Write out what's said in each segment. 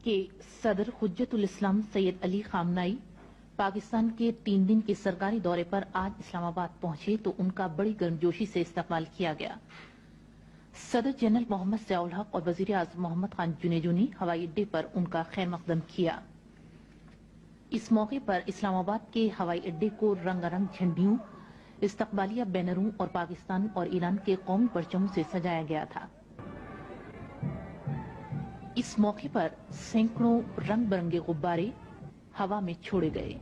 के सदर हुज्जतुल इस्लाम सैयद अली खामनाई पाकिस्तान के 3 दिन के सरकारी दौरे पर आज इस्लामाबाद पहुंचे तो उनका बड़ी गर्मजोशी से इस्तकबाल किया गया। सदर जनरल मोहम्मद ज़ियाउल हक और वज़ीर आज़म मोहम्मद खान जुनेजो ने हवाई अड्डे पर उनका खैर मकदम किया। इस मौके पर इस्लामाबाद के हवाई अड्डे को रंगारंग झंडियों, इस्तकबालिया बैनरों और पाकिस्तान और ईरान के कौमी परचमों से सजाया गया था। इस मौके पर सैकड़ों रंग बिरंगे गुब्बारे हवा में छोड़े गए।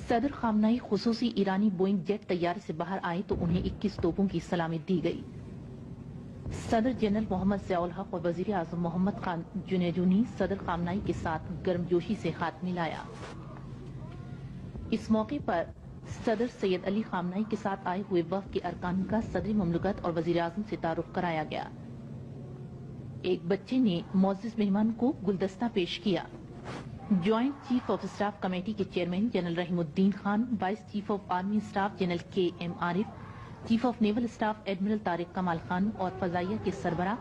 सदर खामनाई खुसूसी ईरानी बोइंग जेट तैयारे से बाहर आए तो उन्हें 21 तोपों की सलामी दी गई। सदर जनरल मोहम्मद ज़ियाउल हक और वज़ीर आज़म मोहम्मद खान जुनेजो ने सदर खामनाई के साथ गर्मजोशी से हाथ मिलाया। इस मौके पर सदर सैयद अली खामनाई के साथ आए हुए वफ़द के अरकान का सदर ममलकत और वज़ीर आज़म से तारुफ कराया गया। एक बच्चे ने मोअज़्ज़िज़ मेहमान को गुलदस्ता पेश किया। Joint chief of staff committee के chairman general Rahimuddin Khan, vice chief of army staff general KM Arif, chief of naval staff admiral Tariq Kamal Khan और फजाइया के सरबरा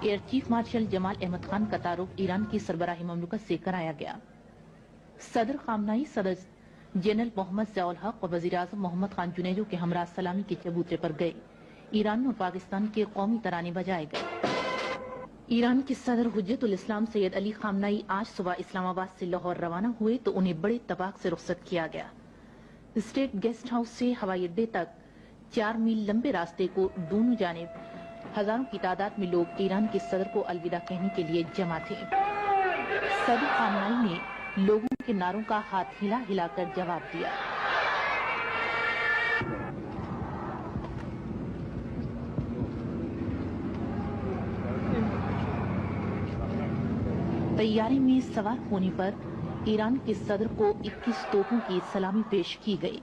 air chief marshal Jamal Ahmed Khan का तारुफ ईरान की सरबराही ममलकत से कराया गया। सदर खामनाई सदर जनरल मोहम्मद ज़ियाउल हक और वज़ीर आज़म मोहम्मद खान जुनेजो के हमरा सलामी के चबूतरे पर गए। ईरान और पाकिस्तान के कौमी तराने बजाए गए। ईरान के सदर हुज्जतुल इस्लाम सैयद अली खामनाई आज सुबह इस्लामाबाद से लाहौर रवाना हुए तो उन्हें बड़े इत्तफाक से रुखसत किया गया। स्टेट गेस्ट हाउस से हवाई अड्डे तक 4 मील लंबे रास्ते को दोनों जानिब हजारों की तादाद में लोग ईरान के सदर को अलविदा कहने के लिए जमा थे। सदर खामनाई ने लोगों के नारों का हाथ हिला हिलाकर जवाब दिया। तैयारी में सवार होने पर ईरान के सदर को 21 तोपों की सलामी पेश की गई।